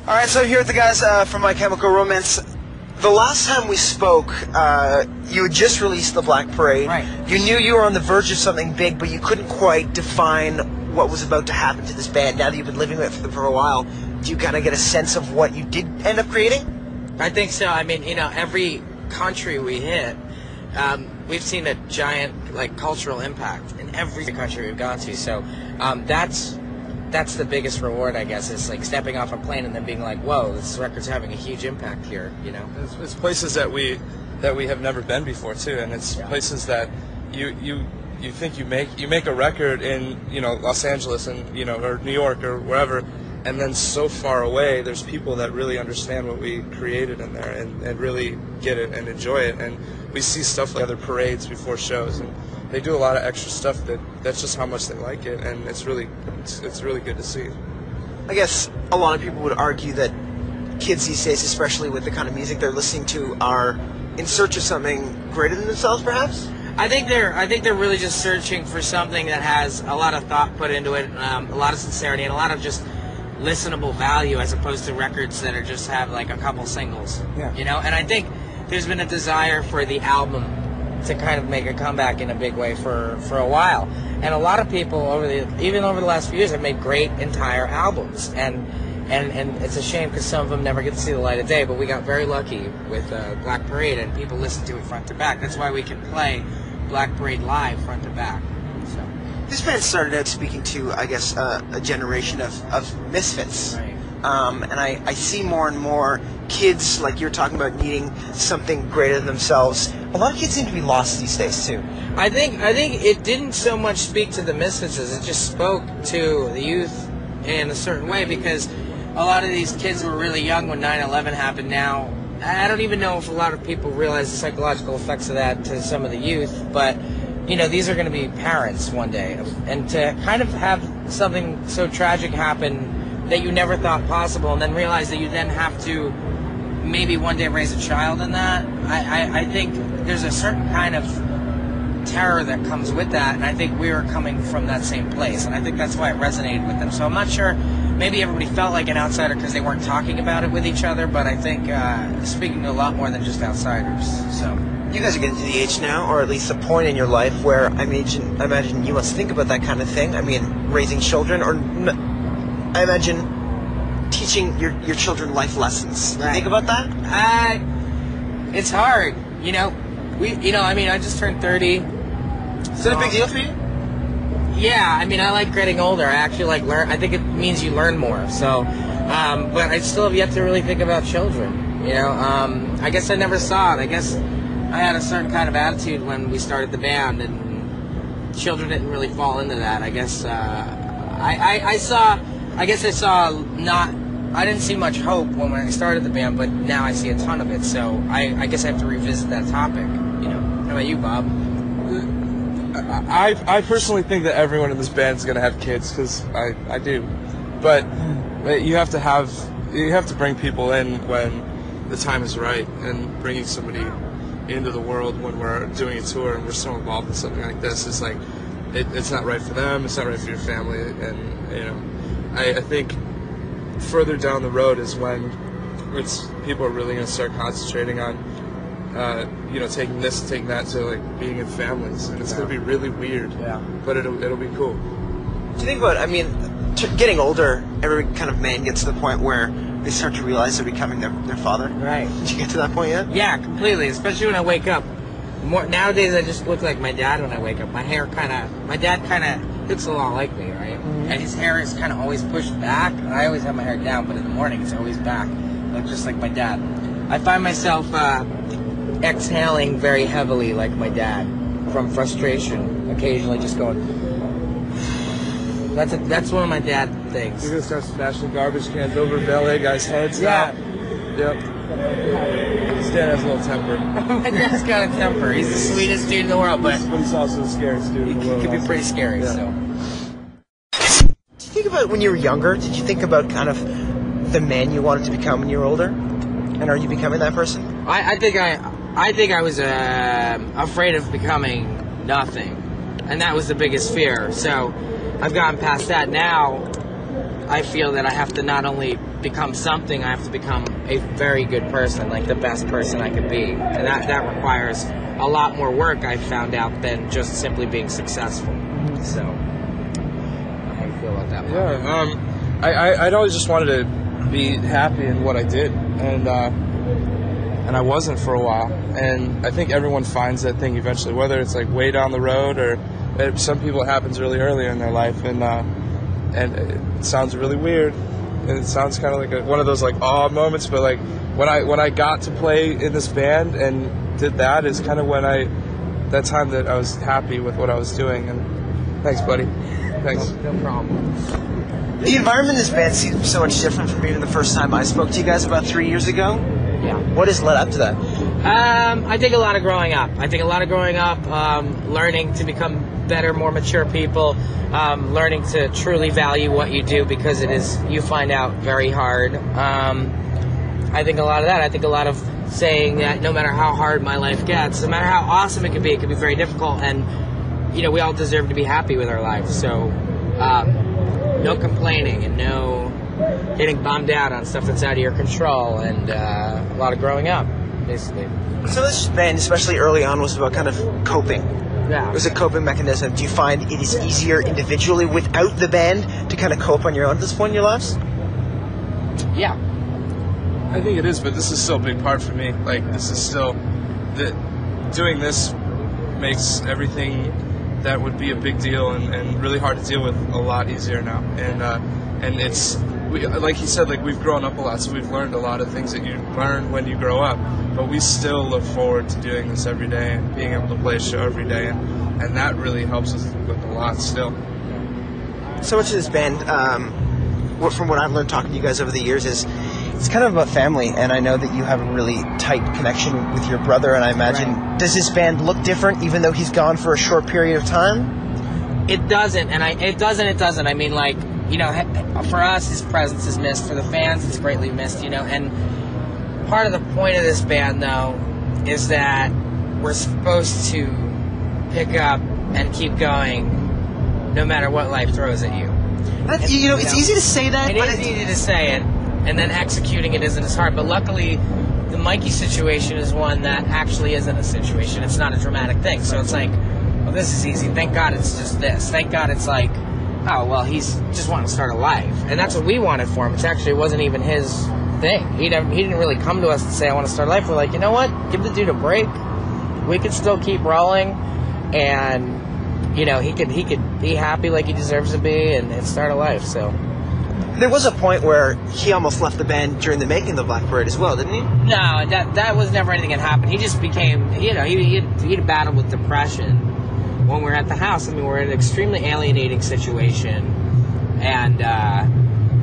All right, so here with the guys from My Chemical Romance. The last time we spoke, you had just released The Black Parade. Right. You knew you were on the verge of something big, but you couldn't quite define what was about to happen to this band. Now that you've been living with them for a while, do you kind of get a sense of what you did end up creating? I think so. I mean, every country we hit, we've seen a giant, cultural impact in every country we've gone to. So that's the biggest reward, I guess, is stepping off a plane and then being like, whoa, this record's having a huge impact here, It's places that we have never been before too, and it's places that you think you make a record in Los Angeles and or New York or wherever, and then so far away there's people that really understand what we created in there and really get it and enjoy it, and we see stuff like other parades before shows, and they do a lot of extra stuff that's just how much they like it, and it's really good to see. I guess a lot of people would argue that kids these days, especially with the kind of music they're listening to, are in search of something greater than themselves, perhaps? I think they're really just searching for something that has a lot of thought put into it, a lot of sincerity, and a lot of just listenable value, as opposed to records that are just have a couple singles. Yeah. And I think there's been a desire for the album to kind of make a comeback in a big way for a while, and a lot of people even over the last few years have made great entire albums, and it's a shame because some of them never get to see the light of day, but we got very lucky with Black Parade, and people listen to it front to back. That's why we can play Black Parade live front to back. So this band started out speaking to, I guess, a generation of misfits. Right. And I see more and more kids, like you're talking about, needing something greater than themselves. A lot of kids seem to be lost these days, too. I think it didn't so much speak to the misfits as it just spoke to the youth in a certain way, because a lot of these kids were really young when 9/11 happened. Now, I don't even know if a lot of people realize the psychological effects of that to some of the youth, but these are going to be parents one day, and to kind of have something so tragic happen that you never thought possible, and then realize that you then have to maybe one day raise a child in that, I think there's a certain kind of terror that comes with that, and I think we were coming from that same place, and I think that's why it resonated with them. So I'm not sure, maybe everybody felt like an outsider because they weren't talking about it with each other, but I think speaking to a lot more than just outsiders. So you guys are getting to the age now, or at least a point in your life where I imagine you must think about that kind of thing. I mean, raising children, or I imagine teaching your children life lessons. Right. Think about that? It's hard. I just turned 30. Is that a big deal for you? Yeah, I like getting older. I actually learn. I think it means you learn more. So, but I still have yet to really think about children. I guess I never saw it. I guess I had a certain kind of attitude when we started the band, and children didn't really fall into that. I guess I didn't see much hope when I started the band, but now I see a ton of it. So I guess I have to revisit that topic. How about you, Bob? I personally think that everyone in this band is going to have kids, because I do, but you have to bring people in when the time is right, and bringing somebody into the world when we're doing a tour and we're so involved in something like this is it's not right for them, it's not right for your family, and I think further down the road is when people are really going to start concentrating on taking this and taking that to being in families, and it's going to be really weird, but it'll be cool. Do you think about, getting older, every kind of man gets to the point where they start to realize they're becoming their father? Right. Did you get to that point yet? Yeah, completely, especially when I wake up. Nowadays I just look like my dad when I wake up. My dad kind of looks a lot like me, right? Mm-hmm. And his hair is kind of always pushed back. I always have my hair down, but in the morning it's always back, just like my dad. I find myself exhaling very heavily like my dad from frustration, occasionally just going. That's one of my dad things. You're gonna start smashing garbage cans over ballet guys' heads. Yeah. Yep. His dad has a little temper. My dad's got a temper. He's the sweetest dude in the world, but he's also the scariest dude in the world. He can be pretty scary. Yeah. So. Did you think about when you were younger? Did you think about kind of the man you wanted to become when you were older? And are you becoming that person? I think I was afraid of becoming nothing, and that was the biggest fear. So I've gotten past that now. I feel that I have to not only become something, I have to become a very good person, like the best person I could be. And that requires a lot more work, I've found out, than just simply being successful. So, how do you feel about that? Yeah, I'd always just wanted to be happy in what I did, and I wasn't for a while. And I think everyone finds that thing eventually, whether it's like way down the road or some people it happens really early in their life, and it sounds really weird, and it sounds kind of like one of those like awe moments. But like when I got to play in this band and did that is kind of when that time that I was happy with what I was doing. And thanks, buddy. Thanks. No problem. The environment in this band seems so much different from even the first time I spoke to you guys about 3 years ago. Yeah. What has led up to that? I think a lot of growing up. Learning to become better, more mature people, learning to truly value what you do, because you find out very hard. I think a lot of that. I think a lot of saying that no matter how hard my life gets, no matter how awesome it can be very difficult, and we all deserve to be happy with our lives. So no complaining and no getting bummed out on stuff that's out of your control, and a lot of growing up, basically. So this band, especially early on, was about kind of coping. Yeah. It was a coping mechanism. Do you find it is easier individually without the band to kind of cope on your own at this point in your lives? Yeah. I think it is, but this is still a big part for me. Like, this is still doing this makes everything that would be a big deal and really hard to deal with a lot easier now. And it's like he said, like, we've grown up a lot, so we've learned a lot of things that you learn when you grow up. But we still look forward to doing this every day and being able to play a show every day, and that really helps us with a lot still. So much of this band, from what I've learned talking to you guys over the years, is it's kind of about family, and I know that you have a really tight connection with your brother, and I imagine, does this band look different even though he's gone for a short period of time? It doesn't, and it doesn't. I mean, like, for us, his presence is missed. For the fans, it's greatly missed, and part of the point of this band, though, is that we're supposed to pick up and keep going no matter what life throws at you. It's easy to say that. It is easy to say it, and then executing it isn't as hard. But luckily, the Mikey situation is one that actually isn't a situation. It's not a dramatic thing. So it's like, well, this is easy. Thank God it's just this. Thank God it's like, oh, well, he's just wanting to start a life. And that's what we wanted for him. It wasn't even his thing. He didn't really come to us and say, I want to start a life. We're like, you know what? Give the dude a break. We could still keep rolling, and he could be happy like he deserves to be and start a life. So there was a point where he almost left the band during the making of the Black Parade as well, didn't he? No, that was never anything that happened. He just became, he'd battled with depression when we were at the house. I mean, we're in an extremely alienating situation, and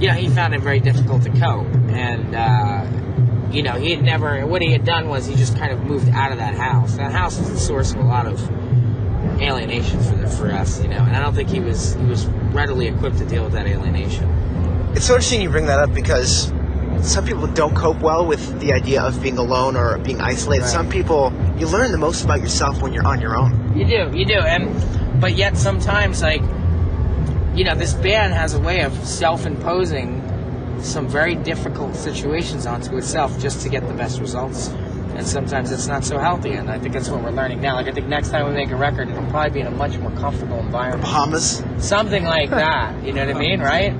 he found it very difficult to cope. And he had never. What he had done was he just kind of moved out of that house. That house was the source of a lot of alienation for us, And I don't think he was readily equipped to deal with that alienation. It's so interesting you bring that up, because some people don't cope well with the idea of being alone or being isolated. Right. Some people, you learn the most about yourself when you're on your own. You do, but yet sometimes, like, this band has a way of self-imposing some very difficult situations onto itself just to get the best results. And sometimes it's not so healthy, and I think that's what we're learning now. Like, I think next time we make a record, it'll probably be in a much more comfortable environment. Bahamas? Something like that, you know what I mean, right?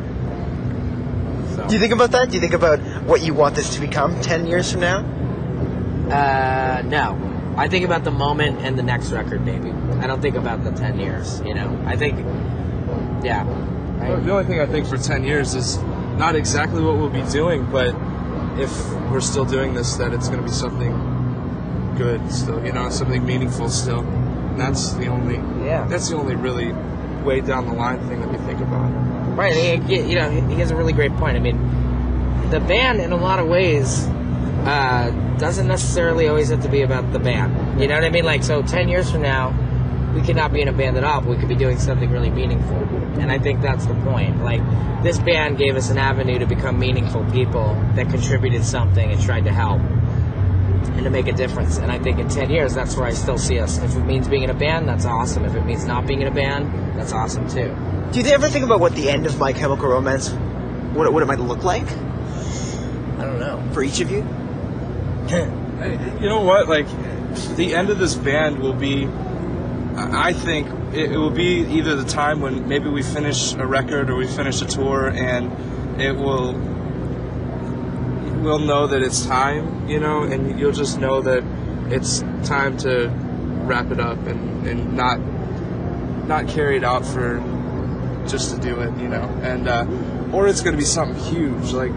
So. Do you think about that? Do you think about what you want this to become 10 years from now? No. I think about the moment and the next record, maybe. I don't think about the 10 years, I think, yeah. Right? The only thing I think for 10 years is not exactly what we'll be doing, but if we're still doing this, that it's going to be something good still, something meaningful still. And that's the only really way down the line thing that we think about. Right, he has a really great point. I mean, the band, in a lot of ways, doesn't necessarily always have to be about the band. You know what I mean? Like, so 10 years from now, we could not be in a band at all, but we could be doing something really meaningful. And I think that's the point. Like, this band gave us an avenue to become meaningful people that contributed something and tried to help. and to make a difference. And I think in 10 years, that's where I still see us. If it means being in a band, that's awesome. If it means not being in a band, that's awesome too. Do you ever think about what the end of My Chemical Romance, what it might look like? I don't know. For each of you? You know what? Like, the end of this band will be, I think, it will be either the time when maybe we finish a record or we finish a tour, and we'll know that it's time, you know, and you'll just know that it's time to wrap it up and not carry it out for just to do it, you know, and or it's going to be something huge, like,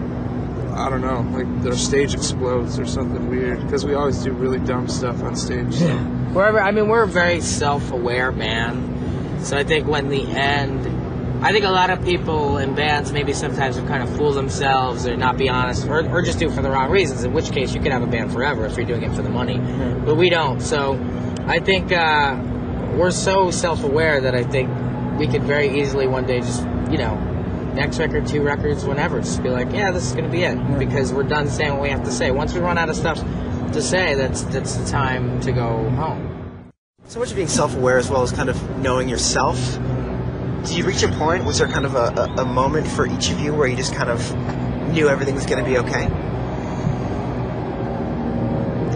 I don't know, like their stage explodes or something weird, because we always do really dumb stuff on stage. So. We're a very self-aware band, so I think when the end, I think a lot of people in bands maybe sometimes will kind of fool themselves or not be honest, or just do it for the wrong reasons, in which case you could have a band forever if you're doing it for the money, but we don't. So I think we're so self-aware that I think we could very easily one day just, you know, next record, 2 records, whenever, just be like, yeah, this is going to be it, because we're done saying what we have to say. Once we run out of stuff to say, that's the time to go home. So much of being self-aware as well as kind of knowing yourself. Did you reach a point, was there kind of a moment for each of you where you just kind of knew everything was going to be okay?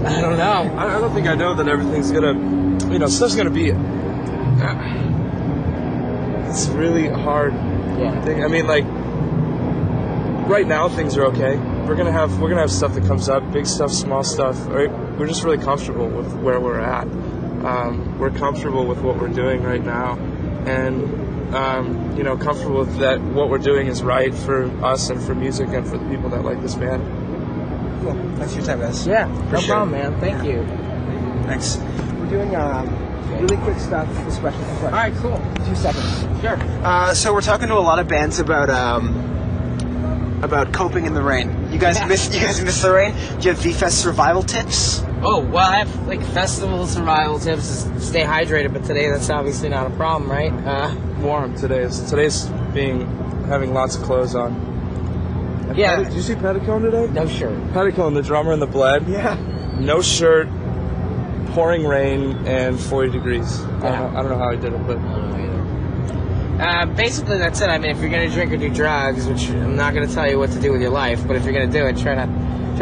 I don't know. I don't think I know that everything's going to, you know, stuff's going to be, it's really hard. Yeah. I mean, like, right now things are okay. We're gonna have stuff that comes up, big stuff, small stuff. Right? We're just really comfortable with where we're at. We're comfortable with what we're doing right now, and you know, comfortable with that what we're doing is right for us and for music and for the people that like this band. Cool. Thanks for your time, guys. Yeah, no problem, man. Thank you. Thanks. We're doing really quick stuff. This question. All right, cool. 2 seconds. Sure. So we're talking to a lot of bands about coping in the rain. You guys miss the rain? Do you have V-Fest survival tips? Oh, well, I have, like, festival survival tips to stay hydrated, but today that's obviously not a problem, right? Warm today's having lots of clothes on. And yeah. Did you see Petticone today? No shirt. Petticone, the drummer in the Bled. Yeah. No shirt, pouring rain, and 40 degrees. Yeah. I don't know how he did it, but... I don't know either. Basically, that's it. I mean, if you're going to drink or do drugs, which I'm not going to tell you what to do with your life, but if you're going to do it, try to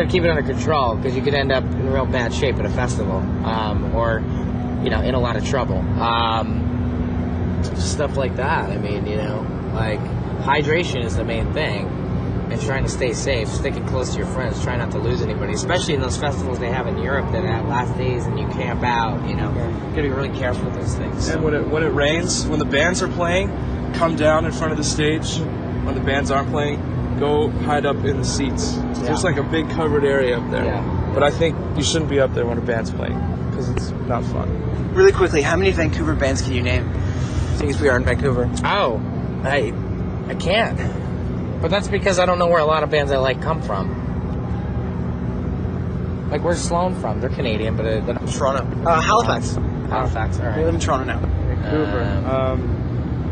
keep it under control, because you could end up in real bad shape at a festival, or, you know, in a lot of trouble. Stuff like that. I mean, you know, like, hydration is the main thing, and trying to stay safe, sticking close to your friends, try not to lose anybody, especially in those festivals they have in Europe that have last days and you camp out, you know. You gotta be really careful with those things. And when it rains, when the bands are playing, come down in front of the stage. When the bands aren't playing, go hide up in the seats. Yeah. There's like a big covered area up there. Yeah. But I think you shouldn't be up there when a band's playing, because it's not fun. Really quickly, how many Vancouver bands can you name? Seeing as we are in Vancouver. Oh, I can't. But that's because I don't know where a lot of bands I like come from. Like, where's Sloan from? They're Canadian, but they're not. Toronto. Halifax. Halifax, all We right. live in Toronto now. Vancouver.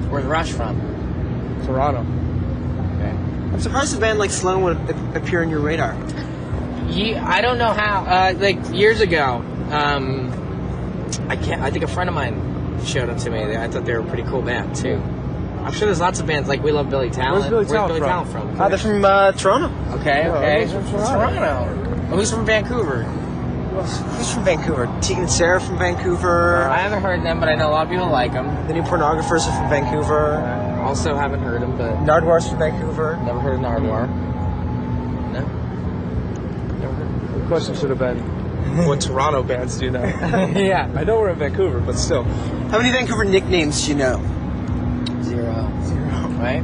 Where's Rush from? Toronto. Okay. I'm surprised a band like Sloan would appear in your radar. I don't know how. Like, years ago, I think a friend of mine showed them to me. I thought they were a pretty cool band, too. I'm sure there's lots of bands like We Love Billy Talent. Where's Billy Talent from? from? They're from Toronto. Okay. he's from Toronto. Toronto. Oh, who's from Vancouver? Who's from Vancouver? Tegan and Sarah from Vancouver. I haven't heard them, but I know a lot of people like them. The New Pornographers are from Vancouver. Also haven't heard them, but Nardwar's from Vancouver. never heard of Nardwar. No? Never heard. The question should have been, what Toronto bands do you know? Yeah. I know we're in Vancouver, but still. How many Vancouver nicknames do you know? Zero. Right?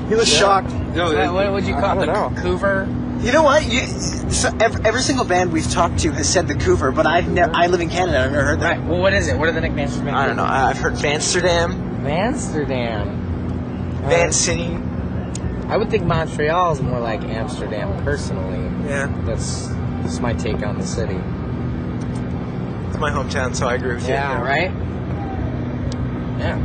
He was shocked. No, What would you call I it? don't know. Coover? You know what? Every single band we've talked to has said the Coover, but I live in Canada. I've never heard that. Right. Well, what is it? What are the nicknames for Vancouver? I don't know. I've heard Vansterdam, Amsterdam. Van City. I would think Montreal is more like Amsterdam, personally. Yeah, That's my take on the city. it's my hometown, so I agree with you. Yeah, right? Yeah.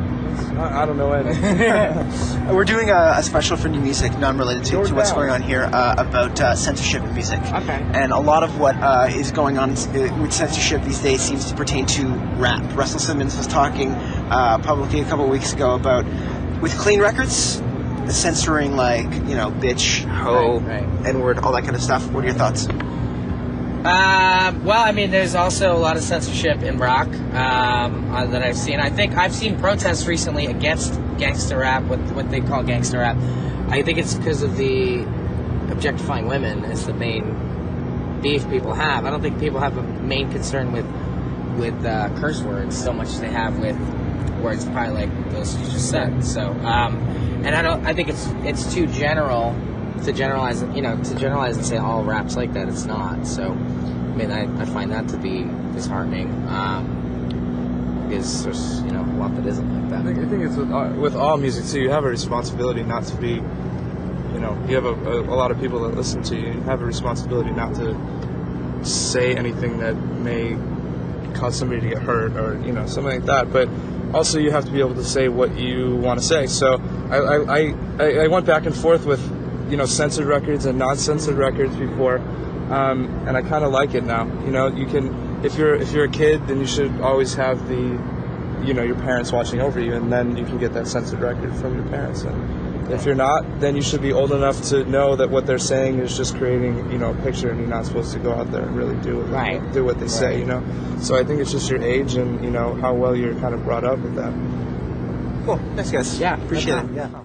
I don't know when. We're doing a special for New Music, non-related to what's going on here, about censorship in music. Okay. And a lot of what is going on with censorship these days seems to pertain to rap. Russell Simmons was talking publicly a couple of weeks ago about, with clean records, censoring like, bitch, hoe, Right. N-word, all that kind of stuff. What are your thoughts? Well, I mean, there's also a lot of censorship in rock that I've seen. I think I've seen protests recently against gangster rap, what they call gangster rap. I think it's because of the objectifying women is the main beef people have. I don't think people have a main concern with curse words so much as they have with words probably like those you just said. So, and I think it's too general to generalize, to generalize and say all rap's like that. It's not. So, I mean, I find that to be disheartening because there's a lot that isn't like that. I think it's with all music too. You have a responsibility not to be, you have a lot of people that listen to you. You have a responsibility not to say anything that may cause somebody to get hurt or something like that. But also you have to be able to say what you want to say. So I went back and forth with censored records and non-censored records before, and I kind of like it now. You can, if you're a kid, then you should always have the your parents watching over you, and then you can get that censored record from your parents. And if you're not, then you should be old enough to know that what they're saying is just creating a picture, and you're not supposed to go out there and really do what they say. So I think it's just your age and how well you're kind of brought up with that. Cool. Thanks, guys. Yeah. Appreciate it. Yeah.